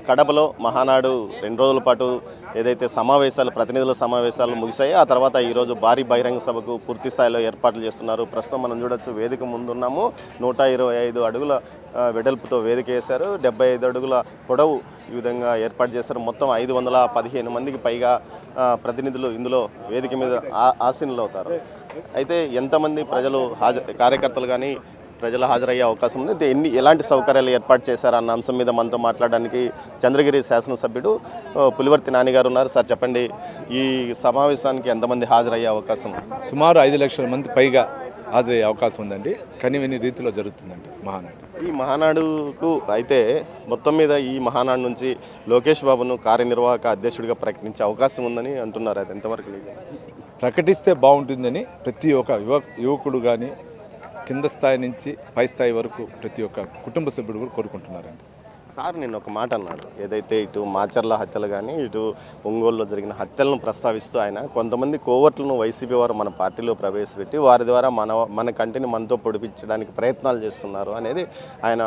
కడపలో మహానాడు 2 రోజుల పాటు ఏదైతే సమావేశాలు ప్రతినిధుల సమావేశాలు ముగిశాయి ఆ తర్వాత ఈరోజు భారీ బహిరంగ సభకు పూర్తి స్థాయిలో ఏర్పాట్లు చేస్తున్నారు. ప్రస్తుతం మనం చూడొచ్చు వేదిక ముందున్నాము. 125 అడుగుల వెడల్పుతో వేదిక వేశారు. 75 అడుగుల పొడవు ఈ విధంగా ఏర్పాటు చేశారు. మొత్తం 515 మందికి పైగా ప్రతినిధులు ఇందులో వేదిక మీద ఆసీనులు అవుతారు. అయితే ఎంతమంది ప్రజలు కార్యకర్తలు కానీ ప్రజలు హాజరయ్యే అవకాశం ఉంది, ఎలాంటి సౌకర్యాలు ఏర్పాటు చేశారన్న అంశం మీద మనతో మాట్లాడడానికి చంద్రగిరి శాసనసభ్యుడు పులివర్తి నాని గారు ఉన్నారు. సార్ చెప్పండి, ఈ సమావేశానికి ఎంతమంది హాజరయ్యే అవకాశం? సుమారు 5 లక్షల మంది పైగా హాజరయ్యే అవకాశం ఉందండి. కనివిని రీతిలో జరుగుతుందండి మహానాడు. ఈ మహానాడుకు అయితే మొత్తం మీద ఈ మహానాడు నుంచి లోకేష్ బాబును కార్యనిర్వాహక అధ్యక్షుడిగా ప్రకటించే అవకాశం ఉందని అంటున్నారు. అది ఎంతవరకు ప్రకటిస్తే బాగుంటుందని ప్రతి ఒక్క యువకుడు కానీ కింద స్థాయి నుంచి పై స్థాయి వరకు ప్రతి ఒక్క కుటుంబ సభ్యుడు కూడా కోరుకుంటున్నారండి. సార్ నిన్న ఒక మాట అన్నాడు, ఏదైతే ఇటు మాచర్ల హత్యలు కానీ ఇటు ఒంగోలులో జరిగిన హత్యలను ప్రస్తావిస్తూ ఆయన కొంతమంది కోవర్ట్లను వైసీపీ వారు మన పార్టీలో ప్రవేశపెట్టి వారి ద్వారా మన కంటిని మనతో పొడిపించడానికి ప్రయత్నాలు చేస్తున్నారు అనేది ఆయన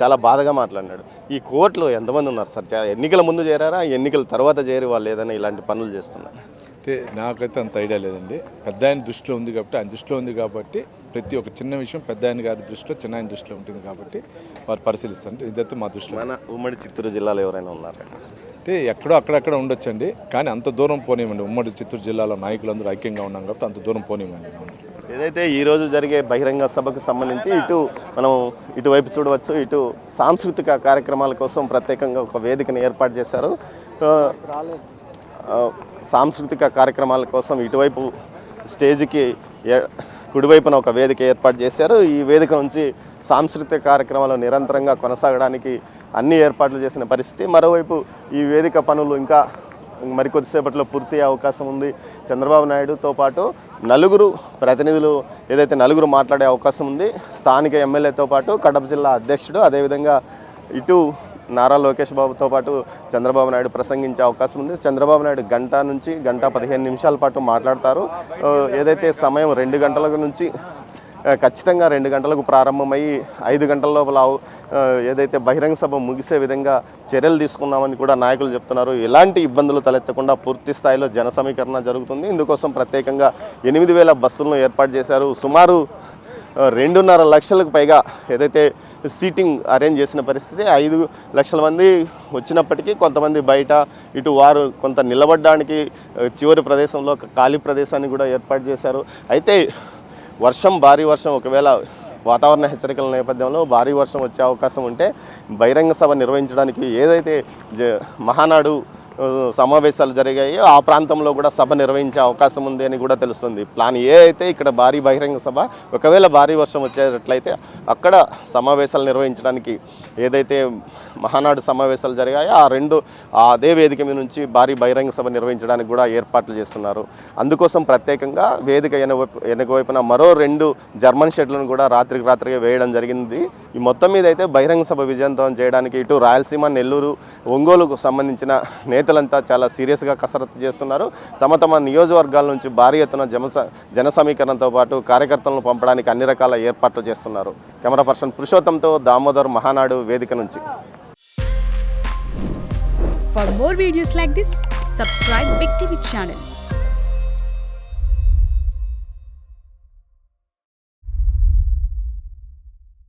చాలా బాధగా మాట్లాడినాడు. ఈ కోవర్ట్లో ఎంతమంది ఉన్నారు సార్? ఎన్నికల ముందు చేరారా, ఎన్నికల తర్వాత చేరి వాళ్ళు ఏదైనా ఇలాంటి పనులు చేస్తున్నారు? అంటే నాకైతే అంత ఐడియా లేదండి. పెద్ద ఆయన దృష్టిలో ఉంది కాబట్టి ఆయన దృష్టిలో ఉంది కాబట్టి ప్రతి ఒక్క చిన్న విషయం పెద్ద ఆయన గారి దృష్టిలో చిన్న ఆయన దృష్టిలో ఉంటుంది కాబట్టి వారు పరిశీలిస్తారు. ఇదైతే మా దృష్టిలో. మన ఉమ్మడి చిత్తూరు జిల్లాలో ఎవరైనా ఉన్నారా? అంటే ఎక్కడో అక్కడక్కడ ఉండొచ్చండి, కానీ అంత దూరం పోనివ్వండి. ఉమ్మడి చిత్తూరు జిల్లాలో నాయకులందరూ ఐక్యంగా ఉన్నాం కాబట్టి అంత దూరం పోనివ్వండి. ఏదైతే ఈరోజు జరిగే బహిరంగ సభకు సంబంధించి మనం ఇటువైపు చూడవచ్చు, ఇటు సాంస్కృతిక కార్యక్రమాల కోసం ప్రత్యేకంగా ఒక వేదికను ఏర్పాటు చేశారు. సాంస్కృతిక కార్యక్రమాల కోసం ఇటువైపు స్టేజ్కి కుడివైపున ఒక వేదిక ఏర్పాటు చేశారు. ఈ వేదిక నుంచి సాంస్కృతిక కార్యక్రమాలు నిరంతరంగా కొనసాగడానికి అన్ని ఏర్పాట్లు చేసిన పరిస్థితి. మరోవైపు ఈ వేదిక పనులు ఇంకా మరికొద్దిసేపట్లో పూర్తి అవకాశం ఉంది. చంద్రబాబు నాయుడుతో పాటు ప్రతినిధులు ఏదైతే నలుగురు మాట్లాడే అవకాశం ఉంది. స్థానిక ఎమ్మెల్యేతో పాటు కడప జిల్లా అధ్యక్షుడు, అదేవిధంగా ఇటు నారా లోకేష్ బాబుతో పాటు చంద్రబాబు నాయుడు ప్రసంగించే అవకాశం ఉంది. చంద్రబాబు నాయుడు గంట నుంచి 1:15 పాటు మాట్లాడతారు. ఏదైతే సమయం 2 గంటల నుంచి ఖచ్చితంగా 2 గంటలకు ప్రారంభమయ్యి 5 గంటల లోపల ఏదైతే బహిరంగ సభ ముగిసే విధంగా చర్యలు తీసుకున్నామని కూడా నాయకులు చెప్తున్నారు. ఎలాంటి ఇబ్బందులు తలెత్తకుండా పూర్తి స్థాయిలో జన సమీకరణ జరుగుతుంది. ఇందుకోసం ప్రత్యేకంగా 8,000 బస్సులను ఏర్పాటు చేశారు. సుమారు 2.5 లక్షలకు పైగా ఏదైతే సీటింగ్ అరేంజ్ చేసిన పరిస్థితి. 5 లక్షల మంది వచ్చినప్పటికీ కొంతమంది బయట, ఇటు వారు కొంత నిలబడడానికి చివరి ప్రదేశంలో ఖాళీ ప్రదేశాన్ని కూడా ఏర్పాటు చేశారు. అయితే భారీ వర్షం ఒకవేళ వాతావరణ హెచ్చరికల నేపథ్యంలో భారీ వర్షం వచ్చే అవకాశం ఉంటే బహిరంగ సభ నిర్వహించడానికి ఏదైతే మహానాడు సమావేశాలు జరిగాయో ఆ ప్రాంతంలో కూడా సభ నిర్వహించే అవకాశం ఉంది అని కూడా తెలుస్తుంది. ప్లాన్ ఏ అయితే ఇక్కడ భారీ బహిరంగ సభ, ఒకవేళ భారీ వర్షం వచ్చేటట్లయితే అక్కడ సమావేశాలు నిర్వహించడానికి ఏదైతే మహానాడు సమావేశాలు జరిగాయో అదే వేదిక మీద నుంచి భారీ బహిరంగ సభ నిర్వహించడానికి కూడా ఏర్పాట్లు చేస్తున్నారు. అందుకోసం ప్రత్యేకంగా వేదిక వెనుక వైపున మరో 2 జర్మన్ షెడ్లను కూడా రాత్రికి వేయడం జరిగింది. ఈ మొత్తం మీద అయితే బహిరంగ సభ విజయవంతం చేయడానికి ఇటు రాయలసీమ, నెల్లూరు, ఒంగోలుకు సంబంధించిన నేతలంతా చాలా సీరియస్గా కసరత్తు చేస్తున్నారు. తమ నియోజకవర్గాల నుంచి భారీ ఎత్తున జన సమీకరణతో పాటు కార్యకర్తలను పంపడానికి అన్ని రకాల ఏర్పాట్లు చేస్తున్నారు. కెమెరా పర్సన్ పురుషోత్తంతో దామోదర్, మహానాడు వేదిక నుంచి. For more videos like this, subscribe Big TV channel.